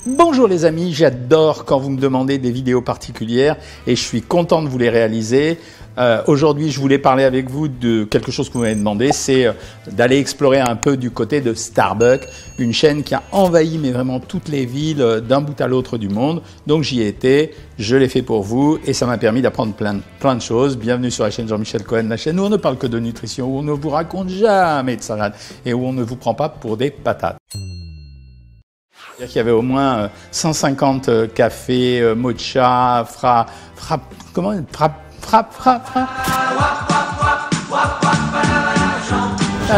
Bonjour les amis, j'adore quand vous me demandez des vidéos particulières et je suis content de vous les réaliser. Aujourd'hui, je voulais parler avec vous de quelque chose que vous m'avez demandé, c'est d'aller explorer un peu du côté de Starbucks, une chaîne qui a envahi mais vraiment toutes les villes d'un bout à l'autre du monde. Donc j'y ai été, je l'ai fait pour vous et ça m'a permis d'apprendre plein de choses. Bienvenue sur la chaîne Jean-Michel Cohen, la chaîne où on ne parle que de nutrition, où on ne vous raconte jamais de salade et où on ne vous prend pas pour des patates. Il y avait au moins 150 cafés, mocha,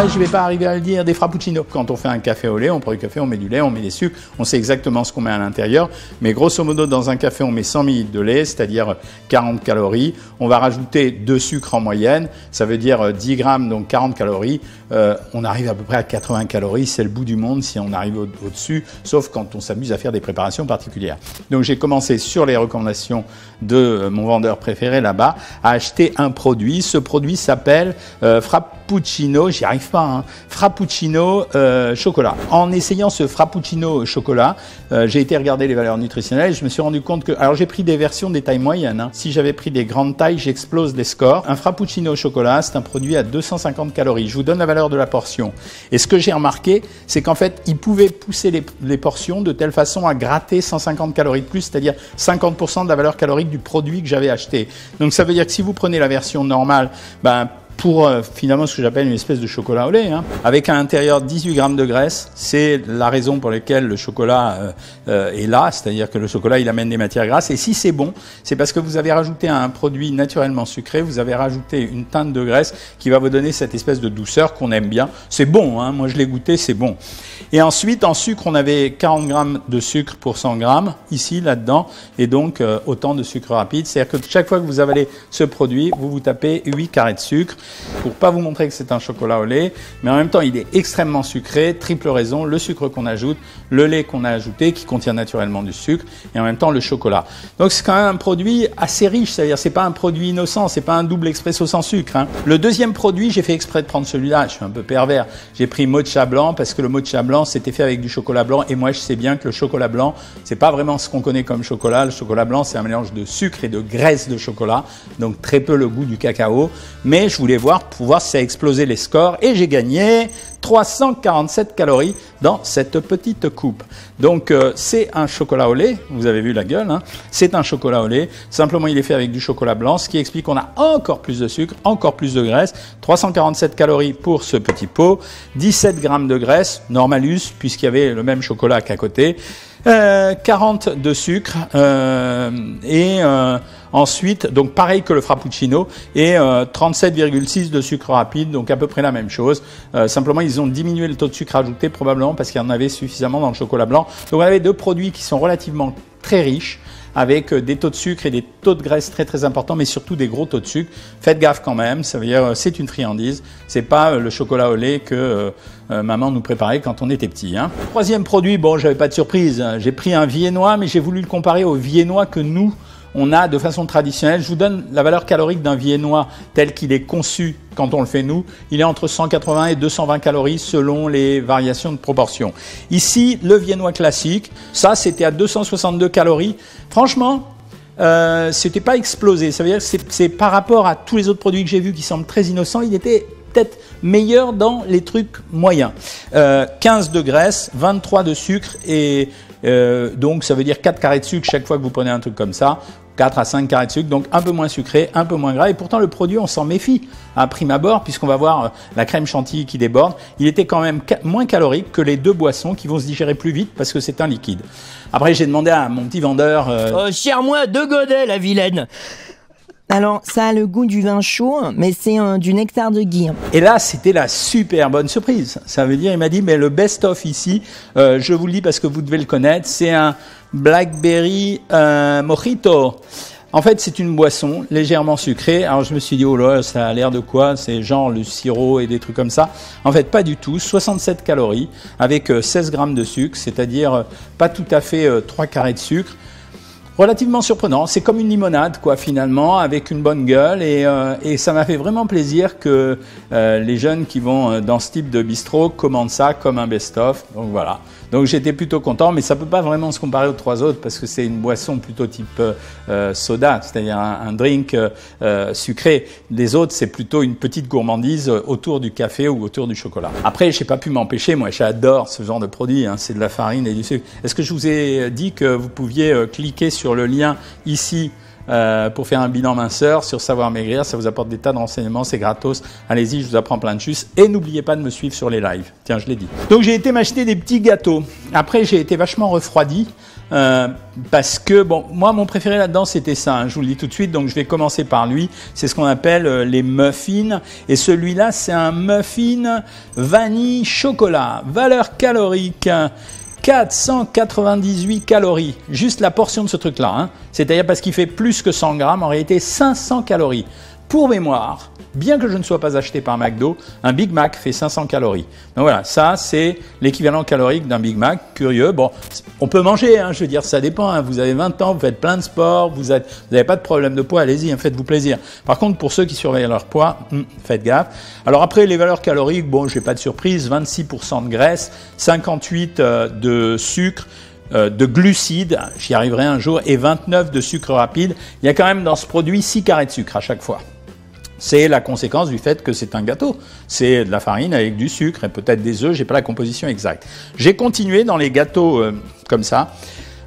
je ne vais pas arriver à le dire, des frappuccinos. Quand on fait un café au lait, on prend du café, on met du lait, on met des sucres, on sait exactement ce qu'on met à l'intérieur. Mais grosso modo, dans un café, on met 100 ml de lait, c'est-à-dire 40 calories. On va rajouter 2 sucres en moyenne, ça veut dire 10 grammes, donc 40 calories. On arrive à peu près à 80 calories, c'est le bout du monde si on arrive au-dessus, sauf quand on s'amuse à faire des préparations particulières. Donc j'ai commencé sur les recommandations de mon vendeur préféré là-bas à acheter un produit. Ce produit s'appelle Frappuccino, j'y arrive pas, hein, Frappuccino chocolat. En essayant ce Frappuccino chocolat, j'ai été regarder les valeurs nutritionnelles et je me suis rendu compte que, alors j'ai pris des versions des tailles moyennes, hein. Si j'avais pris des grandes tailles, j'explose les scores. Un Frappuccino chocolat, c'est un produit à 250 calories. Je vous donne la valeur de la portion. Et ce que j'ai remarqué, c'est qu'en fait, il pouvait pousser les portions de telle façon à gratter 150 calories de plus, c'est-à-dire 50% de la valeur calorique du produit que j'avais acheté. Donc ça veut dire que si vous prenez la version normale, pour finalement ce que j'appelle une espèce de chocolat au lait, hein, avec à l'intérieur 18 grammes de graisse, c'est la raison pour laquelle le chocolat est là, c'est-à-dire que le chocolat il amène des matières grasses, et si c'est bon, c'est parce que vous avez rajouté à un produit naturellement sucré, vous avez rajouté une teinte de graisse qui va vous donner cette espèce de douceur qu'on aime bien. C'est bon, hein, moi je l'ai goûté, c'est bon. Et ensuite, en sucre, on avait 40 grammes de sucre pour 100 grammes, ici, là-dedans, et donc autant de sucre rapide, c'est-à-dire que chaque fois que vous avalez ce produit, vous vous tapez 8 carrés de sucre, pour pas vous montrer que c'est un chocolat au lait, mais en même temps il est extrêmement sucré, triple raison, le sucre qu'on ajoute, le lait qu'on a ajouté qui contient naturellement du sucre, et en même temps le chocolat. Donc c'est quand même un produit assez riche, c'est-à-dire c'est pas un produit innocent, c'est pas un double expresso sans sucre, hein. Le deuxième produit, j'ai fait exprès de prendre celui-là, je suis un peu pervers, j'ai pris mocha blanc parce que le mocha blanc c'était fait avec du chocolat blanc, et moi je sais bien que le chocolat blanc, c'est pas vraiment ce qu'on connaît comme chocolat. Le chocolat blanc c'est un mélange de sucre et de graisse de chocolat, donc très peu le goût du cacao, mais je voulais voir pour voir si ça a explosé les scores et j'ai gagné 347 calories dans cette petite coupe. Donc c'est un chocolat au lait, vous avez vu la gueule, hein, c'est un chocolat au lait, simplement il est fait avec du chocolat blanc, ce qui explique qu'on a encore plus de sucre, encore plus de graisse, 347 calories pour ce petit pot, 17 grammes de graisse, normalus, puisqu'il y avait le même chocolat qu'à côté, 40 de sucre ensuite, donc pareil que le Frappuccino, et 37,6 de sucre rapide, donc à peu près la même chose. Simplement, ils ont diminué le taux de sucre ajouté, probablement parce qu'il y en avait suffisamment dans le chocolat blanc. Donc on avait deux produits qui sont relativement très riches, avec des taux de sucre et des taux de graisse très importants, mais surtout des gros taux de sucre. Faites gaffe quand même, ça veut dire c'est une friandise, c'est pas le chocolat au lait que maman nous préparait quand on était petit, hein. Troisième produit, bon, j'avais pas de surprise, j'ai pris un viennois, mais j'ai voulu le comparer au viennois que nous on a de façon traditionnelle. Je vous donne la valeur calorique d'un viennois tel qu'il est conçu quand on le fait nous. Il est entre 180 et 220 calories selon les variations de proportion. Ici, le viennois classique, ça c'était à 262 calories. Franchement, c'était pas explosé. Ça veut dire que c'est par rapport à tous les autres produits que j'ai vus qui semblent très innocents, il était peut-être meilleur dans les trucs moyens. 15 de graisse, 23 de sucre et donc ça veut dire 4 carrés de sucre chaque fois que vous prenez un truc comme ça, 4 à 5 carrés de sucre, donc un peu moins sucré, un peu moins gras, et pourtant le produit on s'en méfie à prime abord puisqu'on va voir la crème chantilly qui déborde. Il était quand même moins calorique que les deux boissons qui vont se digérer plus vite parce que c'est un liquide. Après j'ai demandé à mon petit vendeur serre-moi 2 godets la vilaine. Alors, ça a le goût du vin chaud, mais c'est du nectar de gui. Et là, c'était la super bonne surprise. Ça veut dire, il m'a dit, mais le best-of ici, je vous le dis parce que vous devez le connaître, c'est un Blackberry Mojito. En fait, c'est une boisson légèrement sucrée. Alors, je me suis dit, oh là, ça a l'air de quoi? C'est genre le sirop et des trucs comme ça. En fait, pas du tout. 67 calories avec 16 grammes de sucre, c'est-à-dire pas tout à fait 3 carrés de sucre. Relativement surprenant, c'est comme une limonade quoi finalement, avec une bonne gueule et ça m'a fait vraiment plaisir que les jeunes qui vont dans ce type de bistrot commandent ça comme un best-of. Donc voilà, Donc j'étais plutôt content, mais ça peut pas vraiment se comparer aux 3 autres parce que c'est une boisson plutôt type soda, c'est-à-dire un drink sucré. Les autres, c'est plutôt une petite gourmandise autour du café ou autour du chocolat. Après, j'ai pas pu m'empêcher, moi j'adore ce genre de produit, hein, c'est de la farine et du sucre. Est-ce que je vous ai dit que vous pouviez cliquer sur le lien ici pour faire un bilan minceur sur Savoir Maigrir? Ça vous apporte des tas de renseignements, c'est gratos. Allez-y, je vous apprends plein de choses. Et n'oubliez pas de me suivre sur les lives. Tiens, je l'ai dit. Donc j'ai été m'acheter des petits gâteaux. Après, j'ai été vachement refroidi parce que, bon, moi, mon préféré là-dedans, c'était ça. Hein, je vous le dis tout de suite, donc je vais commencer par lui. C'est ce qu'on appelle les muffins. Et celui-là, c'est un muffin vanille chocolat. Valeur calorique 498 calories, juste la portion de ce truc-là, hein. C'est-à-dire parce qu'il fait plus que 100 grammes, en réalité 500 calories. Pour mémoire, bien que je ne sois pas acheté par McDo, un Big Mac fait 500 calories. Donc voilà, ça c'est l'équivalent calorique d'un Big Mac, curieux. Bon, on peut manger, hein, je veux dire, ça dépend, hein. Vous avez 20 ans, vous faites plein de sport, vous n'avez pas de problème de poids, allez-y, hein, faites-vous plaisir. Par contre, pour ceux qui surveillent leur poids, faites gaffe. Alors après, les valeurs caloriques, bon, j'ai pas de surprise, 26% de graisse, 58 de sucre, de glucides, j'y arriverai un jour, et 29 de sucre rapide. Il y a quand même dans ce produit 6 carrés de sucre à chaque fois. C'est la conséquence du fait que c'est un gâteau. C'est de la farine avec du sucre et peut-être des œufs, j'ai pas la composition exacte. J'ai continué dans les gâteaux comme ça.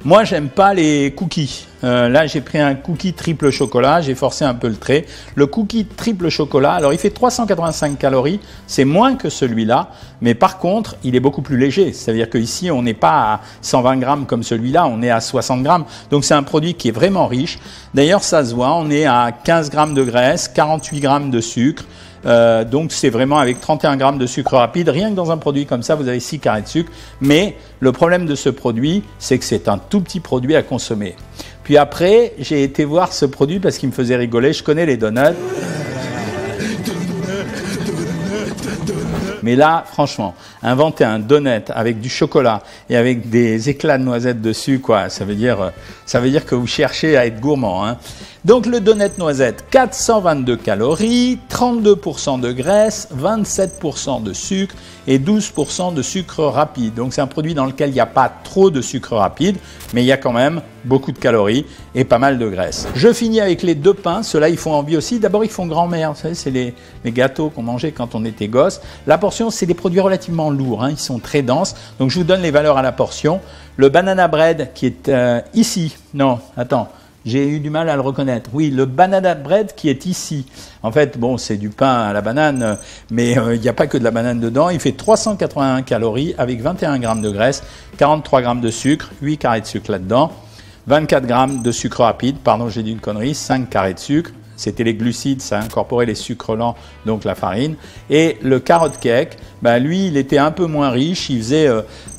Moi, j'aime pas les cookies. Là, j'ai pris un cookie triple chocolat, j'ai forcé un peu le trait. Le cookie triple chocolat, alors il fait 385 calories, c'est moins que celui-là, mais par contre, il est beaucoup plus léger. C'est-à-dire qu'ici, on n'est pas à 120 grammes comme celui-là, on est à 60 grammes. Donc, c'est un produit qui est vraiment riche. D'ailleurs, ça se voit, on est à 15 grammes de graisse, 48 grammes de sucre. Donc c'est vraiment avec 31 grammes de sucre rapide. Rien que dans un produit comme ça, vous avez 6 carrés de sucre. Mais le problème de ce produit, c'est que c'est un tout petit produit à consommer. Puis après, j'ai été voir ce produit parce qu'il me faisait rigoler. Je connais les donuts. Mais là, franchement, inventer un donut avec du chocolat et avec des éclats de noisettes dessus, quoi, ça veut dire que vous cherchez à être gourmand, hein. Donc le donut noisette, 422 calories, 32% de graisse, 27% de sucre et 12% de sucre rapide. Donc c'est un produit dans lequel il n'y a pas trop de sucre rapide, mais il y a quand même beaucoup de calories et pas mal de graisse. Je finis avec les 2 pains, ceux-là ils font envie aussi. D'abord ils font grand-mère, vous savez, c'est les gâteaux qu'on mangeait quand on était gosse. La portion, c'est des produits relativement lourds, hein, ils sont très denses, donc je vous donne les valeurs à la portion. Le banana bread qui est ici, non, attends. J'ai eu du mal à le reconnaître. Oui, le banana bread qui est ici. En fait, bon, c'est du pain à la banane, mais il n'y a pas que de la banane dedans. Il fait 381 calories avec 21 grammes de graisse, 43 grammes de sucre, 8 carrés de sucre là-dedans, 24 grammes de sucre rapide, pardon, j'ai dit une connerie, 5 carrés de sucre. C'était les glucides, ça incorporait les sucres lents, donc la farine. Et le carrot cake, ben lui, il était un peu moins riche, il faisait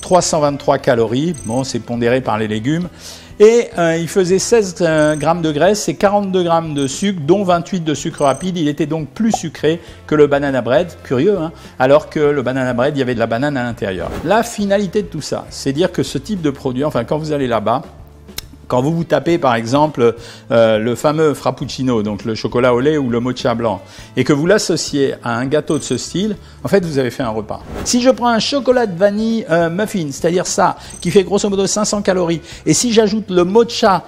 323 calories. Bon, c'est pondéré par les légumes. Et il faisait 16 grammes de graisse et 42 grammes de sucre, dont 28 de sucre rapide. Il était donc plus sucré que le banana bread, curieux, hein, alors que le banana bread, il y avait de la banane à l'intérieur. La finalité de tout ça, c'est dire que ce type de produit, enfin quand vous allez là-bas, quand vous vous tapez par exemple le fameux frappuccino, donc le chocolat au lait ou le mocha blanc, et que vous l'associez à un gâteau de ce style, en fait vous avez fait un repas. Si je prends un chocolat de vanille muffin, c'est-à-dire ça, qui fait grosso modo 500 calories, et si j'ajoute le mocha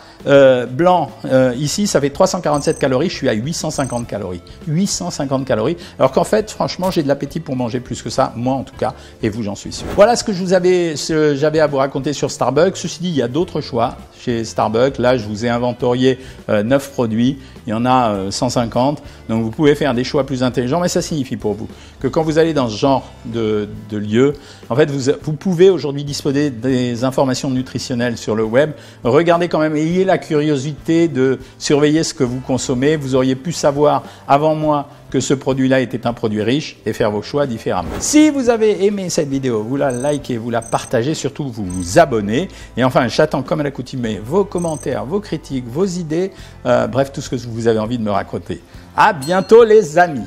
blanc ici, ça fait 347 calories, je suis à 850 calories. 850 calories, alors qu'en fait franchement j'ai de l'appétit pour manger plus que ça, moi en tout cas, et vous j'en suis sûr. Voilà ce que j'avais à vous raconter sur Starbucks. Ceci dit, il y a d'autres choix chez Starbucks. Là, je vous ai inventorié 9 produits. Il y en a 150. Donc, vous pouvez faire des choix plus intelligents. Mais ça signifie pour vous que quand vous allez dans ce genre de lieu, en fait, vous pouvez aujourd'hui disposer des informations nutritionnelles sur le web. Regardez quand même, ayez la curiosité de surveiller ce que vous consommez. Vous auriez pu savoir avant moi que ce produit-là était un produit riche et faire vos choix différemment. Si vous avez aimé cette vidéo, vous la likez, vous la partagez, surtout vous vous abonnez. Et enfin, j'attends comme à l'accoutumée vos commentaires, vos critiques, vos idées, bref, tout ce que vous avez envie de me raconter. À bientôt les amis.